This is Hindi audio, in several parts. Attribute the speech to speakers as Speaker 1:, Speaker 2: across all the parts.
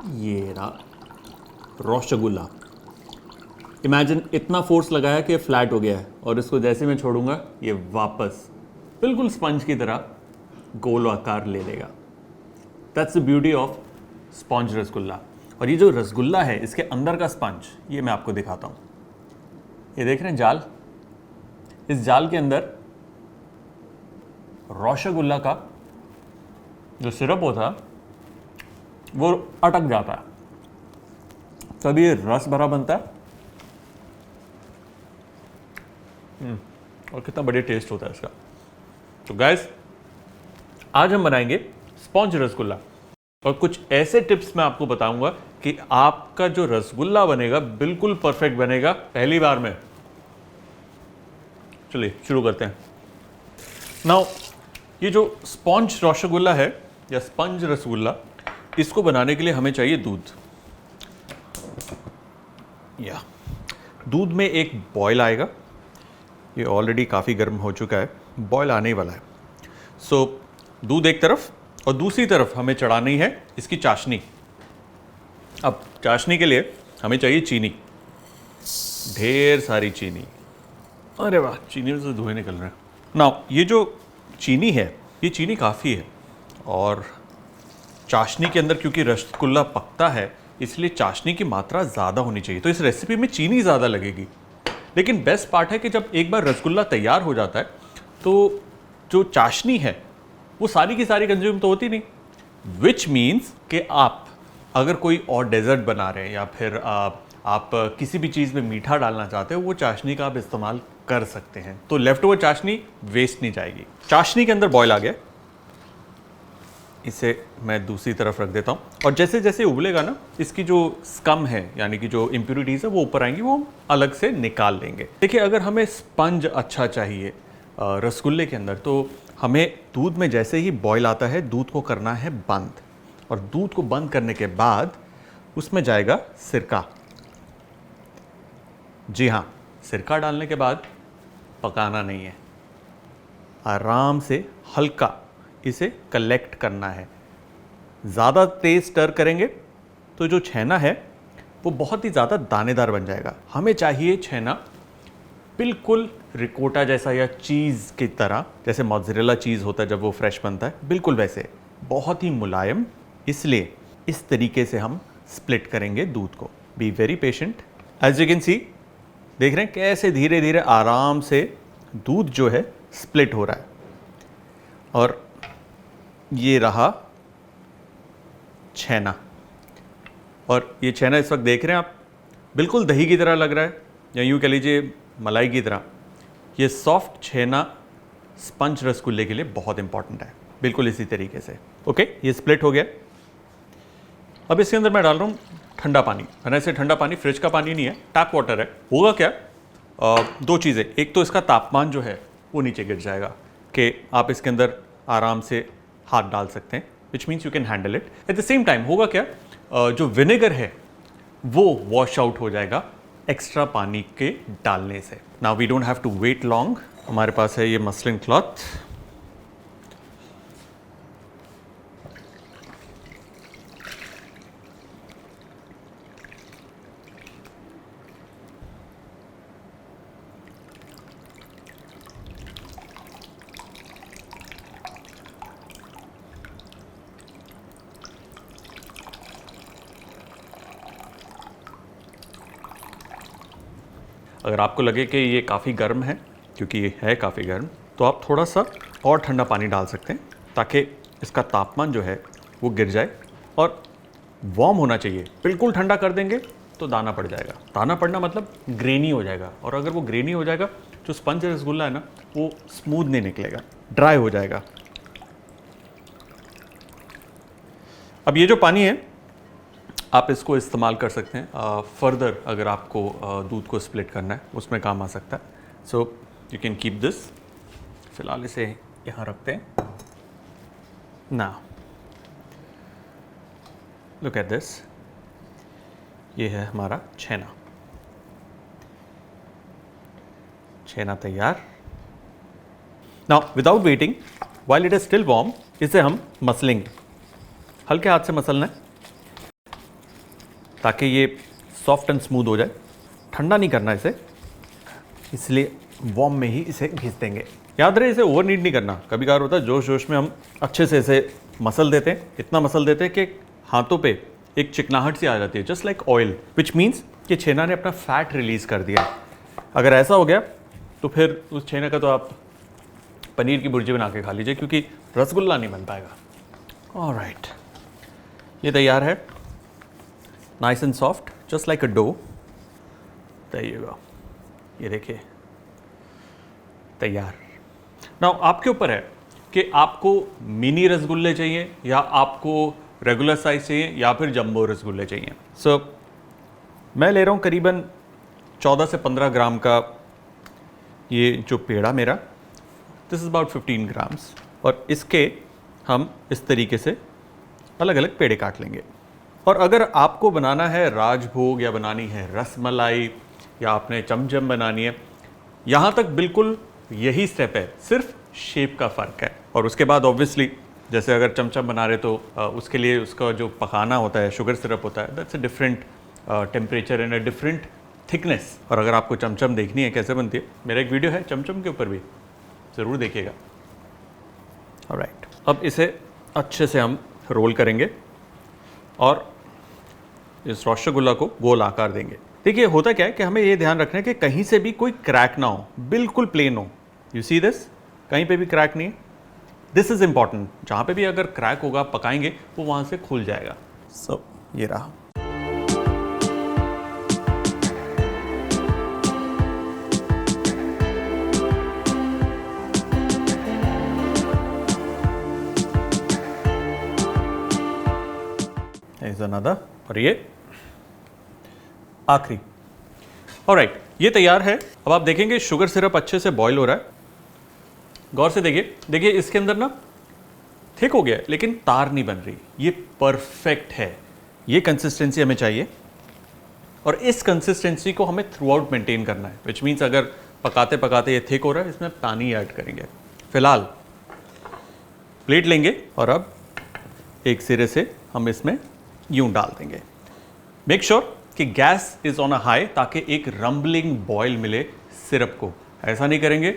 Speaker 1: ये रहा रसगुल्ला। इमेजिन इतना फोर्स लगाया कि फ्लैट हो गया है, और इसको जैसे मैं छोड़ूंगा ये वापस बिल्कुल स्पंज की तरह गोल आकार ले लेगा। That's the beauty of sponge rasgulla. और ये जो रसगुल्ला है इसके अंदर का स्पंज, ये मैं आपको दिखाता हूँ। ये देख रहे हैं जाल, इस जाल के अंदर रसगुल्ला का जो सिरप होता है वो अटक जाता है, तभी ये रस भरा बनता है। और कितना बढ़िया टेस्ट होता है इसका। तो गाइस, आज हम बनाएंगे स्पॉन्ज रसगुल्ला, और कुछ ऐसे टिप्स मैं आपको बताऊंगा कि आपका जो रसगुल्ला बनेगा बिल्कुल परफेक्ट बनेगा पहली बार में। चलिए शुरू करते हैं। नाउ, ये जो स्पॉन्ज रसगुल्ला है या स्पंज रसगुल्ला, इसको बनाने के लिए हमें चाहिए दूध। या दूध में एक बॉयल आएगा, ये ऑलरेडी काफ़ी गर्म हो चुका है, बॉयल आने वाला है। सो दूध एक तरफ, और दूसरी तरफ हमें चढ़ानी है इसकी चाशनी। अब चाशनी के लिए हमें चाहिए चीनी, ढेर सारी चीनी। अरे वाह, चीनी में से धुएं निकल रहे हैं। नाउ, ये जो चीनी है ये चीनी काफ़ी है, और चाशनी के अंदर क्योंकि रसगुल्ला पकता है इसलिए चाशनी की मात्रा ज़्यादा होनी चाहिए, तो इस रेसिपी में चीनी ज़्यादा लगेगी। लेकिन बेस्ट पार्ट है कि जब एक बार रसगुल्ला तैयार हो जाता है तो जो चाशनी है वो सारी की सारी कंज्यूम तो होती नहीं, विच मीन्स कि आप अगर कोई और डेजर्ट बना रहे हैं या फिर आप किसी भी चीज़ में मीठा डालना चाहते हो, वो चाशनी का आप इस्तेमाल कर सकते हैं, तो लेफ्ट ओवर चाशनी वेस्ट नहीं जाएगी। चाशनी के अंदर बॉयल आ गया, इसे मैं दूसरी तरफ रख देता हूँ, और जैसे जैसे उबलेगा ना, इसकी जो स्कम है यानी कि जो इम्प्यूरिटीज़ है वो ऊपर आएंगी, वो हम अलग से निकाल लेंगे। देखिए, अगर हमें स्पंज अच्छा चाहिए रसगुल्ले के अंदर, तो हमें दूध में जैसे ही बॉयल आता है दूध को करना है बंद, और दूध को बंद करने के बाद उसमें जाएगा सिरका। जी हाँ, सिरका डालने के बाद पकाना नहीं है, आराम से हल्का इसे कलेक्ट करना है। ज़्यादा तेज स्टर करेंगे तो जो छेना है वो बहुत ही ज़्यादा दानेदार बन जाएगा। हमें चाहिए छेना बिल्कुल रिकोटा जैसा या चीज़ की तरह, जैसे मोज़रेला चीज़ होता है जब वो फ्रेश बनता है, बिल्कुल वैसे, बहुत ही मुलायम। इसलिए इस तरीके से हम स्प्लिट करेंगे दूध को। Be very patient. As you can see, देख रहे हैं कैसे धीरे धीरे आराम से दूध जो है स्प्लिट हो रहा है। और ये रहा छेना, और ये छेना इस वक्त देख रहे हैं आप, बिल्कुल दही की तरह लग रहा है, या यूँ कह लीजिए मलाई की तरह। ये सॉफ्ट छेना स्पंज रसगुल्ले के लिए बहुत इंपॉर्टेंट है, बिल्कुल इसी तरीके से। ओके, ये स्प्लिट हो गया। अब इसके अंदर मैं डाल रहा हूँ ठंडा पानी, और ऐसे ठंडा पानी फ्रिज का पानी नहीं है, टैप वाटर है। होगा क्या, दो चीज़ें, एक तो इसका तापमान जो है वो नीचे गिर जाएगा कि आप इसके अंदर आराम से हाथ डाल सकते हैं, which means you can handle it. At the same time होगा क्या, जो विनेगर है वो वॉश आउट हो जाएगा एक्स्ट्रा पानी के डालने से। Now we don't have to wait long. हमारे पास है ये मसलिन क्लॉथ, अगर आपको लगे कि ये काफ़ी गर्म है, क्योंकि ये है काफ़ी गर्म, तो आप थोड़ा सा और ठंडा पानी डाल सकते हैं ताकि इसका तापमान जो है वो गिर जाए, और वार्म होना चाहिए। बिल्कुल ठंडा कर देंगे तो दाना पड़ जाएगा। दाना पड़ना मतलब ग्रेनी हो जाएगा, और अगर वो ग्रेनी हो जाएगा जो स्पंज रसगुल्ला है ना वो स्मूथ नहीं निकलेगा, ड्राई हो जाएगा। अब ये जो पानी है आप इसको इस्तेमाल कर सकते हैं फर्दर, अगर आपको दूध को स्प्लिट करना है उसमें काम आ सकता है। So you can keep this. फिलहाल इसे यहाँ रखते हैं ना। लुक एट दिस, ये है हमारा छेना। छेना तैयार। Now without waiting, while it is still warm, इसे हम मसलेंगे। हल्के हाथ से मसलना है। ताकि ये सॉफ्ट एंड स्मूथ हो जाए। ठंडा नहीं करना इसे, इसलिए वार्म में ही इसे घिस देंगे। याद रहे इसे ओवर नीड नहीं करना। कभी कभार होता है जोश जोश में हम अच्छे से इसे मसल देते हैं, इतना मसल देते हैं कि हाथों पे एक चिकनाहट सी आ जाती है, just like oil, which means कि छेना ने अपना फैट रिलीज कर दिया। अगर ऐसा हो गया तो फिर उस छेने का तो आप पनीर की भुर्जी बना के खा लीजिए, क्योंकि रसगुल्ला नहीं बन पाएगा। ऑलराइट, ये तैयार है, nice and soft, just like a dough. तैयार, ये देखिए तैयार। नाउ आपके ऊपर है कि आपको मिनी रसगुल्ले चाहिए या आपको रेगुलर साइज चाहिए या फिर जंबो रसगुल्ले चाहिए। सो मैं ले रहा हूँ करीबन 14 से 15 ग्राम का ये जो पेड़ा मेरा, दिस इज़ अबाउट 15 ग्राम्स, और इसके हम इस तरीके से अलग अलग पेड़े काट लेंगे। और अगर आपको बनाना है राजभोग या बनानी है रसमलाई या आपने चमचम बनानी है, यहाँ तक बिल्कुल यही स्टेप है, सिर्फ शेप का फ़र्क है। और उसके बाद ऑब्वियसली जैसे अगर चमचम बना रहे तो उसके लिए उसका जो पकाना होता है, शुगर सिरप होता है, that's a different temperature and a different thickness. और अगर आपको चमचम देखनी है कैसे बनती है, मेरा एक वीडियो है चमचम के ऊपर भी, ज़रूर देखिएगा। ऑलराइट, अब इसे अच्छे से हम रोल करेंगे और इस रसगुल्ला को गोल आकार देंगे। देखिए होता क्या है कि हमें ये ध्यान रखना है कि कहीं से भी कोई क्रैक ना हो, बिल्कुल प्लेन हो। यू सी दिस, कहीं पे भी क्रैक नहीं है। दिस इज इंपॉर्टेंट, जहाँ पे भी अगर क्रैक होगा पकाएंगे वो वहाँ से खुल जाएगा। सो ये रहा। अनदर, और ये आखिरी। ऑलराइट, ये तैयार है। अब आप देखेंगे शुगर सिरप अच्छे से बॉईल हो रहा है। गौर से देखिए, देखिए इसके अंदर ना थिक हो गया है लेकिन तार नहीं बन रही। ये परफेक्ट है, ये कंसिस्टेंसी हमें चाहिए और इस कंसिस्टेंसी को हमें थ्रू आउट मेंटेन करना है, विच मीन्स अगर पकाते पकाते ये थिक हो रहा है, इसमें पानी ऐड करेंगे। फिलहाल प्लेट लेंगे और अब एक सिरे से हम इसमें यूं डाल देंगे। मेक श्योर कि gas is on a high ताकि एक रंबलिंग बॉयल मिले सिरप को। ऐसा नहीं करेंगे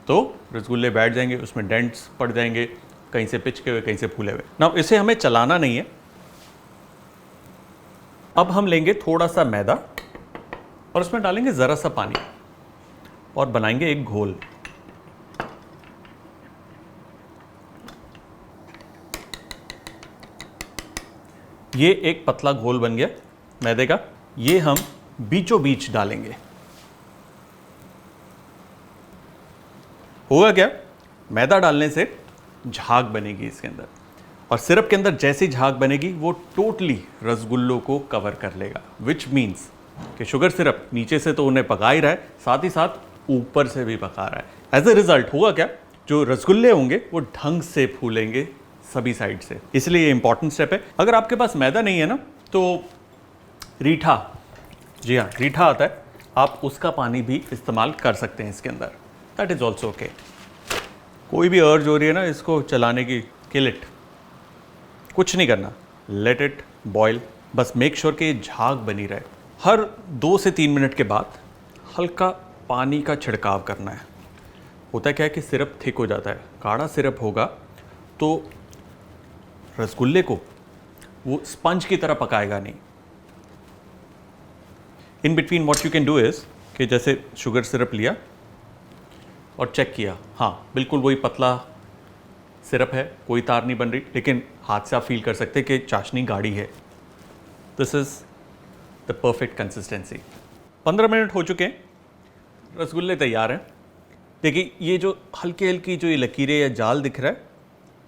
Speaker 1: तो रसगुल्ले बैठ जाएंगे, उसमें डेंट्स पड़ जाएंगे, कहीं से पिचके हुए कहीं से फूले हुए। ना इसे हमें चलाना नहीं है। अब हम लेंगे थोड़ा सा मैदा और उसमें डालेंगे जरा सा पानी और बनाएंगे एक घोल। ये एक पतला घोल बन गया मैदे का। ये हम बीचों बीच डालेंगे। होगा क्या, मैदा डालने से झाग बनेगी इसके अंदर, और सिरप के अंदर जैसी झाग बनेगी वो टोटली रसगुल्लों को कवर कर लेगा, विच मीन्स कि शुगर सिरप नीचे से तो उन्हें पका ही रहा है, साथ ही साथ ऊपर से भी पका रहा है। एज ए रिजल्ट होगा क्या, जो रसगुल्ले होंगे वो ढंग से फूलेंगे सभी साइड से। इसलिए ये इंपॉर्टेंट स्टेप है। अगर आपके पास मैदा नहीं है ना तो रीठा, जी हाँ रीठा आता है, आप उसका पानी भी इस्तेमाल कर सकते हैं इसके अंदर, दैट इज ऑल्सो ओके। कोई भी अर्ज हो रही है ना इसको चलाने की, किल इट, कुछ नहीं करना, लेट इट बॉयल। बस मेक श्योर कि झाग बनी रहे। हर 2 से 3 मिनट के बाद हल्का पानी का छिड़काव करना है। होता क्या है कि सिरप थिक हो जाता है, गाढ़ा सिरप होगा तो रसगुल्ले को वो स्पंज की तरह पकाएगा नहीं। In between what you can do is कि जैसे शुगर सिरप लिया और चेक किया, हाँ बिल्कुल वही पतला सिरप है, कोई तार नहीं बन रही, लेकिन हाथ से आप फील कर सकते कि चाशनी गाढ़ी है। This is the perfect consistency. 15 minute हो चुके हैं, रसगुल्ले तैयार हैं। देखिए ये जो हल्की हल्की जो ये लकीरें या जाल दिख रहा है,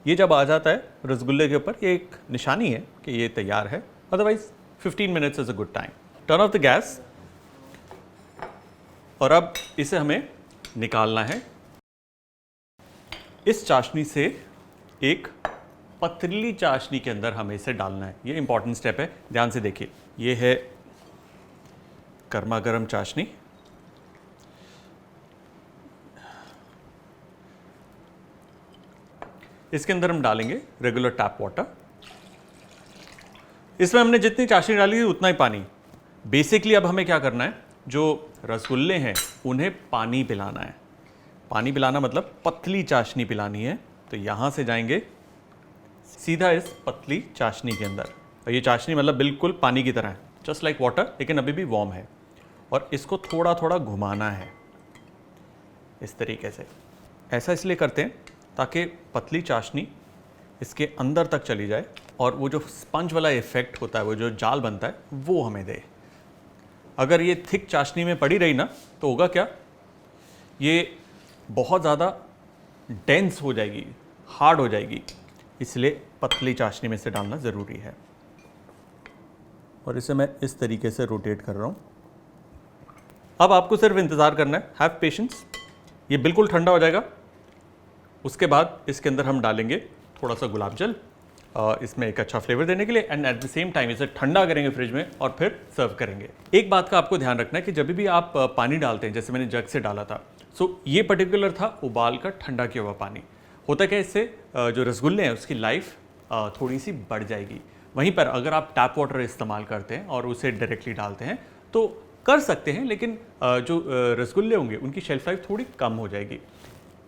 Speaker 1: ये जब आ जाता है रसगुल्ले के ऊपर, ये एक निशानी है कि ये तैयार है। Otherwise 15 minutes is a good time. Turn off the gas और अब इसे हमें निकालना है। इस चाशनी से एक पतली चाशनी के अंदर हमें इसे डालना है। ये इंपॉर्टेंट स्टेप है, ध्यान से देखिए। ये है गर्मा गर्म चाशनी, इसके अंदर हम डालेंगे रेगुलर टैप वाटर। इसमें हमने जितनी चाशनी डाली थी उतना ही पानी। बेसिकली अब हमें क्या करना है, जो रसगुल्ले हैं उन्हें पानी पिलाना है। पानी पिलाना मतलब पतली चाशनी पिलानी है। तो यहाँ से जाएंगे सीधा इस पतली चाशनी के अंदर, और ये चाशनी मतलब बिल्कुल पानी की तरह है, जस्ट लाइक वाटर, लेकिन अभी भी वार्म है। और इसको थोड़ा थोड़ा घुमाना है इस तरीके से। ऐसा इसलिए करते हैं ताकि पतली चाशनी इसके अंदर तक चली जाए और वो जो स्पंज वाला इफेक्ट होता है, वो जो जाल बनता है, वो हमें दे। अगर ये थिक चाशनी में पड़ी रही ना तो होगा क्या, ये बहुत ज़्यादा डेंस हो जाएगी, हार्ड हो जाएगी। इसलिए पतली चाशनी में से डालना ज़रूरी है। और इसे मैं इस तरीके से रोटेट कर रहा हूँ। अब आपको सिर्फ इंतज़ार करना है, हैव पेशेंस। ये बिल्कुल ठंडा हो जाएगा। उसके बाद इसके अंदर हम डालेंगे थोड़ा सा गुलाब जल, इसमें एक अच्छा फ्लेवर देने के लिए, and at the same time इसे ठंडा करेंगे फ्रिज में और फिर सर्व करेंगे। एक बात का आपको ध्यान रखना है कि जब भी आप पानी डालते हैं, जैसे मैंने जग से डाला था, सो ये पर्टिकुलर था उबाल का ठंडा किया हुआ पानी। होता क्या, इससे जो रसगुल्ले हैं उसकी लाइफ थोड़ी सी बढ़ जाएगी। वहीं पर अगर आप टैप वाटर इस्तेमाल करते हैं और उसे डायरेक्टली डालते हैं तो कर सकते हैं, लेकिन जो रसगुल्ले होंगे उनकी शेल्फ लाइफ थोड़ी कम हो जाएगी।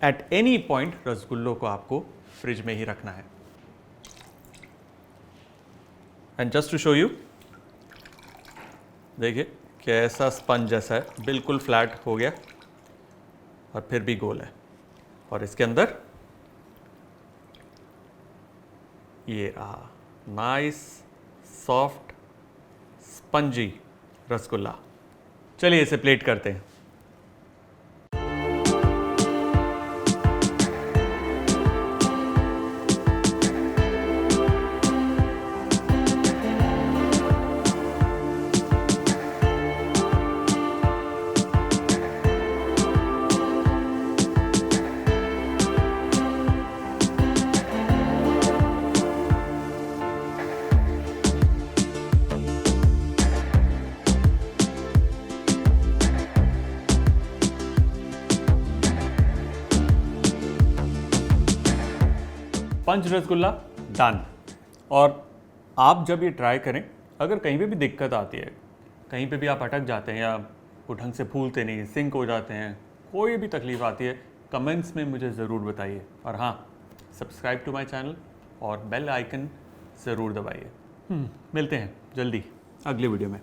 Speaker 1: एट एनी पॉइंट रसगुल्लों को आपको फ्रिज में ही रखना है। And just to show you, देखिए कैसा स्पंज जैसा है, बिल्कुल फ्लैट हो गया और फिर भी गोल है। और इसके अंदर ये रहा नाइस सॉफ्ट स्पंजी रसगुल्ला। चलिए इसे प्लेट करते हैं। पंच रसगुल्ला डन। और आप जब ये ट्राई करें, अगर कहीं पे भी दिक्कत आती है, कहीं पे भी आप अटक जाते हैं या वो ढंग से फूलते नहीं, सिंक हो जाते हैं, कोई भी तकलीफ आती है, कमेंट्स में मुझे ज़रूर बताइए। और हाँ, सब्सक्राइब टू माय चैनल और बेल आइकन ज़रूर दबाइए। मिलते हैं जल्दी अगले वीडियो में।